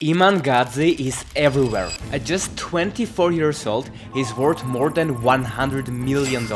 Iman Gadzhi is everywhere. At just 24 years old, he's worth more than $100 million.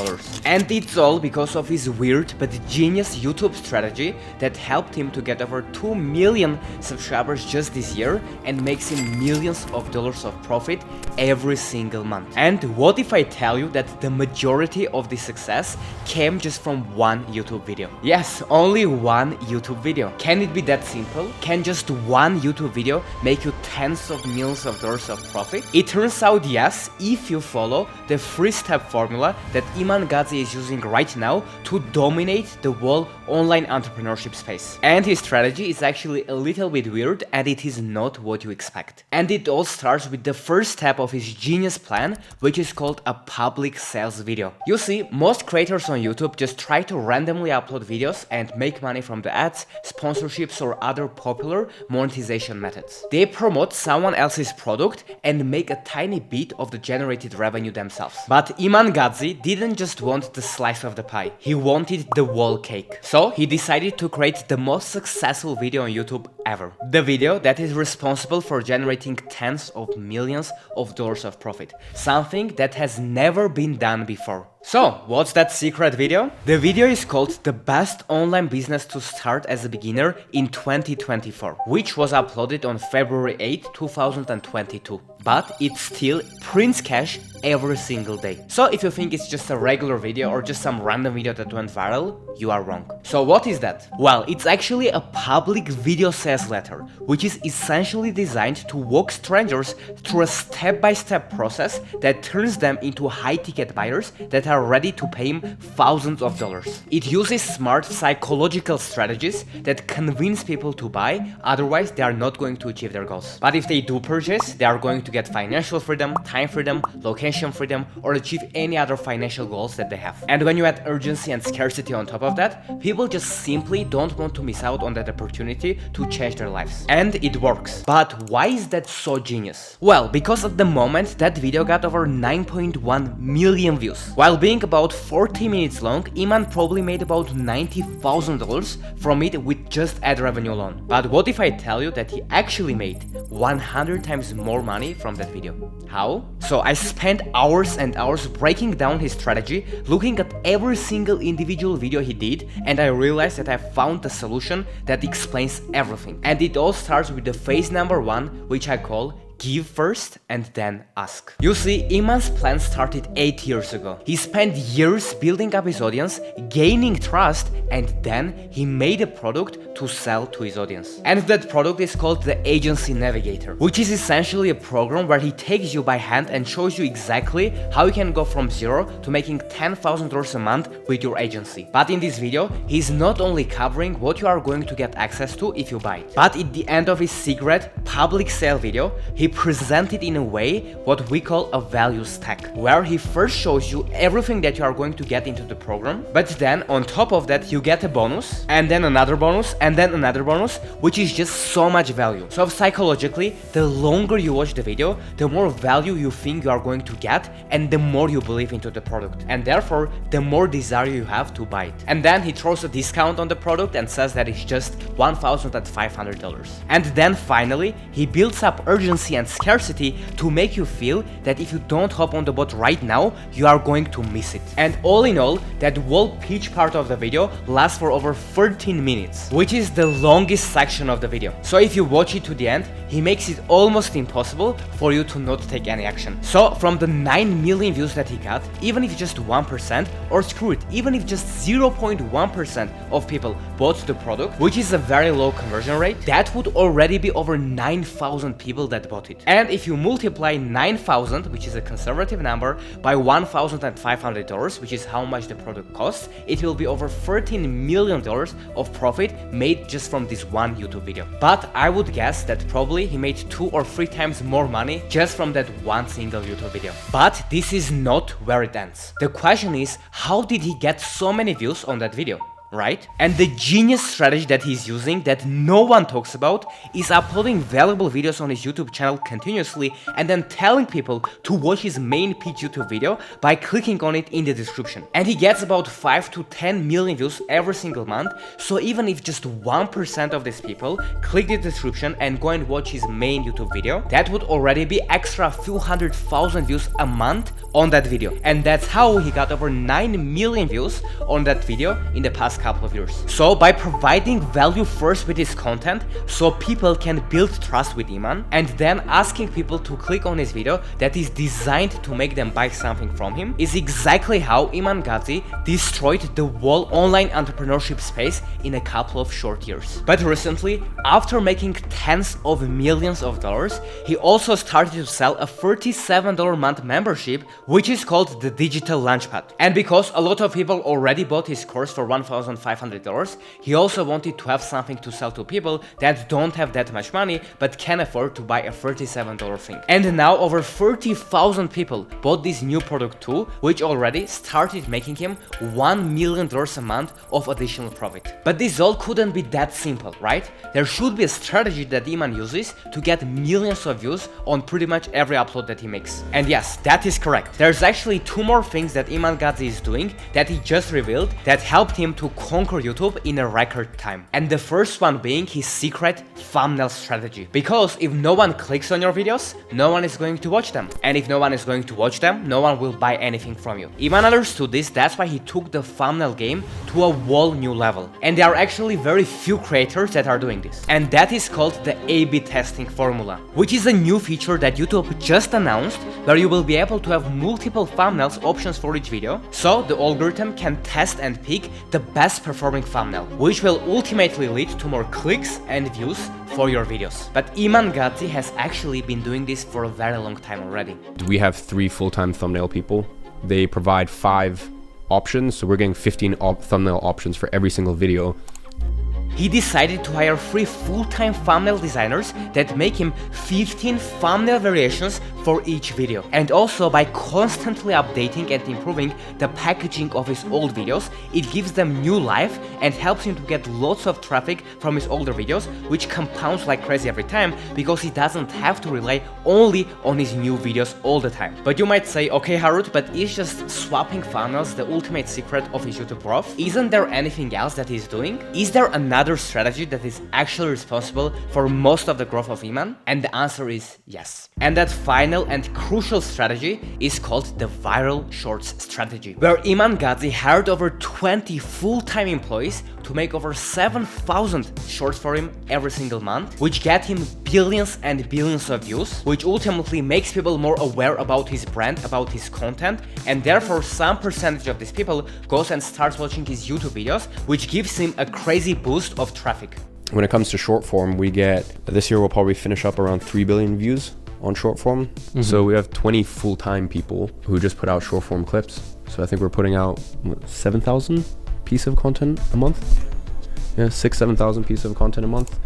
And it's all because of his weird but genius YouTube strategy that helped him to get over 2 million subscribers just this year and makes him millions of dollars of profit every single month. And what if I tell you that the majority of this success came just from one YouTube video? Yes, only one YouTube video. Can it be that simple? Can just one YouTube video make you tens of millions of dollars of profit? It turns out yes, if you follow the 3-step formula that Iman Gadzhi is using right now to dominate the whole online entrepreneurship space. And his strategy is actually a little bit weird and it is not what you expect. And it all starts with the first step of his genius plan, which is called a public sales video. You see, most creators on YouTube just try to randomly upload videos and make money from the ads, sponsorships or other popular monetization methods. They promote someone else's product and make a tiny bit of the generated revenue themselves. But Iman Gadzhi didn't just want the slice of the pie, he wanted the whole cake. So he decided to create the most successful video on YouTube ever. The video that is responsible for generating tens of millions of dollars of profit. Something that has never been done before. So, what's that secret video? The video is called The Best Online Business to Start as a Beginner in 2024, which was uploaded on February 8, 2022. But it still prints cash every single day. So if you think it's just a regular video or just some random video that went viral, you are wrong. So what is that? Well, it's actually a public video sales letter, which is essentially designed to walk strangers through a step-by-step process that turns them into high-ticket buyers that are ready to pay him thousands of dollars. It uses smart psychological strategies that convince people to buy, otherwise they are not going to achieve their goals. But if they do purchase, they are going to get financial freedom, time freedom, location freedom, or achieve any other financial goals that they have. And when you add urgency and scarcity on top of that, people just simply don't want to miss out on that opportunity to change their lives. And it works. But why is that so genius? Well, because at the moment that video got over 9.1 million views. While being about 40 minutes long, Iman probably made about $90,000 from it with just ad revenue alone. But what if I tell you that he actually made 100 times more money from that video? How? So I spent hours and hours breaking down his strategy, looking at every single individual video he did, and I realized that I found the solution that explains everything. And it all starts with the phase number 1, which I call give first and then ask. You see, Iman's plan started 8 years ago. He spent years building up his audience, gaining trust, and then he made a product to sell to his audience. And that product is called the Agency Navigator, which is essentially a program where he takes you by hand and shows you exactly how you can go from zero to making $10,000 a month with your agency. But in this video, he's not only covering what you are going to get access to if you buy it, but at the end of his secret public sale video, he presented in a way what we call a value stack, where he first shows you everything that you are going to get into the program, but then on top of that you get a bonus, and then another bonus, and then another bonus, which is just so much value. So psychologically, the longer you watch the video, the more value you think you are going to get, and the more you believe into the product, and therefore the more desire you have to buy it. And then he throws a discount on the product and says that it's just $1,500. And then finally, he builds up urgency and scarcity to make you feel that if you don't hop on the boat right now, you are going to miss it. And all in all, that whole pitch part of the video lasts for over 13 minutes, which is the longest section of the video. So if you watch it to the end, he makes it almost impossible for you to not take any action. So from the 9 million views that he got, even if just 1%, or screw it, even if just 0.1% of people bought the product, which is a very low conversion rate, that would already be over 9,000 people that bought it. And if you multiply 9,000, which is a conservative number, by $1,500, which is how much the product costs, it will be over $13 million of profit made just from this one YouTube video. But I would guess that probably he made 2 or 3 times more money just from that one single YouTube video. But this is not where it ends. The question is, how did he get so many views on that video? right? And the genius strategy that he's using that no one talks about is uploading valuable videos on his YouTube channel continuously and then telling people to watch his main pitch YouTube video by clicking on it in the description. And he gets about 5 to 10 million views every single month, so even if just 1% of these people click the description and go and watch his main YouTube video, that would already be extra few 100,000 views a month on that video. And that's how he got over 9 million views on that video in the past couple of years. So by providing value first with his content, so people can build trust with Iman, and then asking people to click on his video that is designed to make them buy something from him, is exactly how Iman Gadzhi destroyed the whole online entrepreneurship space in a couple of short years. But recently, after making tens of millions of dollars, he also started to sell a $37 month membership, which is called the Digital Launchpad. And because a lot of people already bought his course for $1,500, he also wanted to have something to sell to people that don't have that much money but can afford to buy a $37 thing. And now over 30,000 people bought this new product too, which already started making him $1 million a month of additional profit. But this all couldn't be that simple, right? There should be a strategy that Iman uses to get millions of views on pretty much every upload that he makes. And yes, that is correct. There's actually 2 more things that Iman Gadzhi is doing that he just revealed that helped him to conquer YouTube in a record time. And the first one being his secret thumbnail strategy. Because if no one clicks on your videos, no one is going to watch them. And if no one is going to watch them, no one will buy anything from you. Iman understood this, that's why he took the thumbnail game to a whole new level. And there are actually very few creators that are doing this. And that is called the A/B testing formula, which is a new feature that YouTube just announced, where you will be able to have multiple thumbnails options for each video, so the algorithm can test and pick the best performing thumbnail, which will ultimately lead to more clicks and views for your videos. But Iman Gadzhi has actually been doing this for a very long time already. We have 3 full-time thumbnail people. They provide 5 options, so we're getting 15 thumbnail options for every single video. He decided to hire 3 full-time thumbnail designers that make him 15 thumbnail variations for each video. And also by constantly updating and improving the packaging of his old videos, it gives them new life and helps him to get lots of traffic from his older videos, which compounds like crazy every time because he doesn't have to rely only on his new videos all the time. But you might say, okay Harut, but is just swapping thumbnails the ultimate secret of his YouTube growth? Isn't there anything else that he's doing? Is there another strategy that is actually responsible for most of the growth of Iman? And the answer is yes. And that final and crucial strategy is called the viral shorts strategy, where Iman Gadzhi hired over 20 full-time employees to make over 7,000 shorts for him every single month, which get him billions and billions of views, which ultimately makes people more aware about his brand, about his content, and therefore some percentage of these people goes and starts watching his YouTube videos, which gives him a crazy boost of traffic. When it comes to short form, we get, this year we'll probably finish up around 3 billion views on short form. So we have 20 full-time people who just put out short form clips. So I think we're putting out 7,000 pieces of content a month. Yeah, 6,000-7,000 pieces of content a month.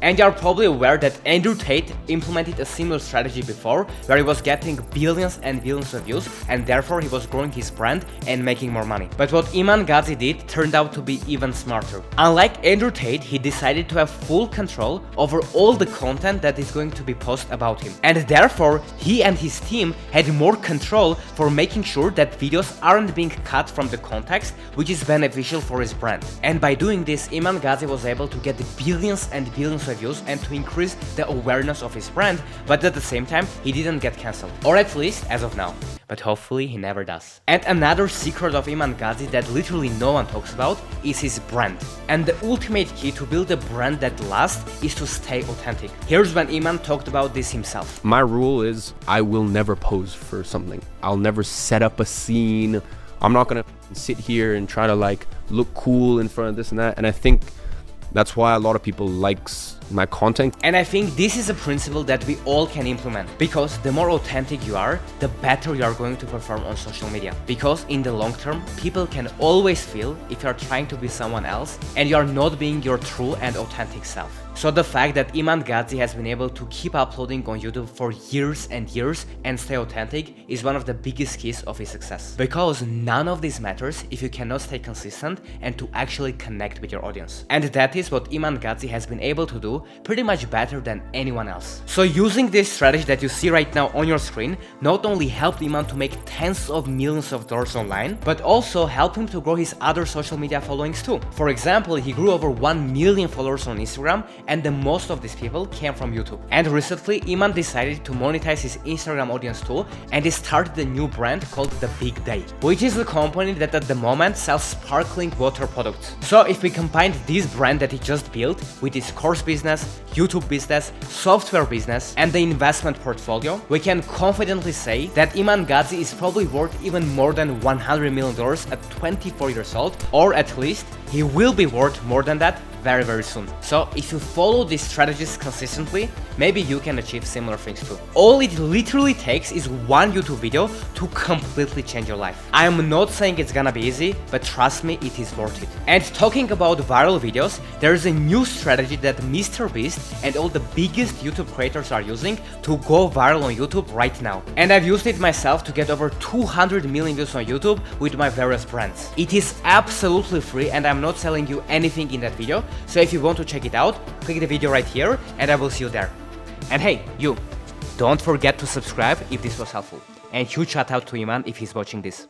And you're probably aware that Andrew Tate implemented a similar strategy before, where he was getting billions and billions of views, and therefore he was growing his brand and making more money. But what Iman Gadzhi did turned out to be even smarter. Unlike Andrew Tate, he decided to have full control over all the content that is going to be posted about him. And therefore, he and his team had more control for making sure that videos aren't being cut from the context, which is beneficial for his brand. And by doing this, Iman Gadzhi was able to get billions and billions of views and to increase the awareness of his brand, but at the same time he didn't get cancelled, or at least as of now, but hopefully he never does. And another secret of Iman Gadzhi that literally no one talks about is his brand. And the ultimate key to build a brand that lasts is to stay authentic. Here's when Iman talked about this himself. My rule is I will never pose for something. I'll never set up a scene. I'm not gonna sit here and try to like look cool in front of this and that. And I think that's why a lot of people likes my content. And I think this is a principle that we all can implement, because the more authentic you are, the better you are going to perform on social media. Because in the long term, people can always feel if you are trying to be someone else and you are not being your true and authentic self. So the fact that Iman Gadzhi has been able to keep uploading on YouTube for years and years and stay authentic is one of the biggest keys of his success. Because none of this matters if you cannot stay consistent and to actually connect with your audience. And that is what Iman Gadzhi has been able to do pretty much better than anyone else. So using this strategy that you see right now on your screen not only helped Iman to make tens of millions of dollars online, but also helped him to grow his other social media followings too. For example, he grew over 1 million followers on Instagram, and the most of these people came from YouTube. And recently, Iman decided to monetize his Instagram audience too, and he started a new brand called The Big Day, which is a company that at the moment sells sparkling water products. So if we combine this brand that he just built with his course business, YouTube business, software business, and the investment portfolio, we can confidently say that Iman Gadzhi is probably worth even more than $100 million at 24 years old, or at least he will be worth more than that very soon. So if you follow these strategies consistently, maybe you can achieve similar things too. All it literally takes is one YouTube video to completely change your life. I am not saying it's gonna be easy, but trust me, it is worth it. And talking about viral videos, there is a new strategy that Mr. Beast and all the biggest YouTube creators are using to go viral on YouTube right now. And I've used it myself to get over 200 million views on YouTube with my various brands. It is absolutely free and I'm not selling you anything in that video. So if you want to check it out, click the video right here and I will see you there. And hey, you, don't forget to subscribe if this was helpful. And huge shout out to Iman if he's watching this.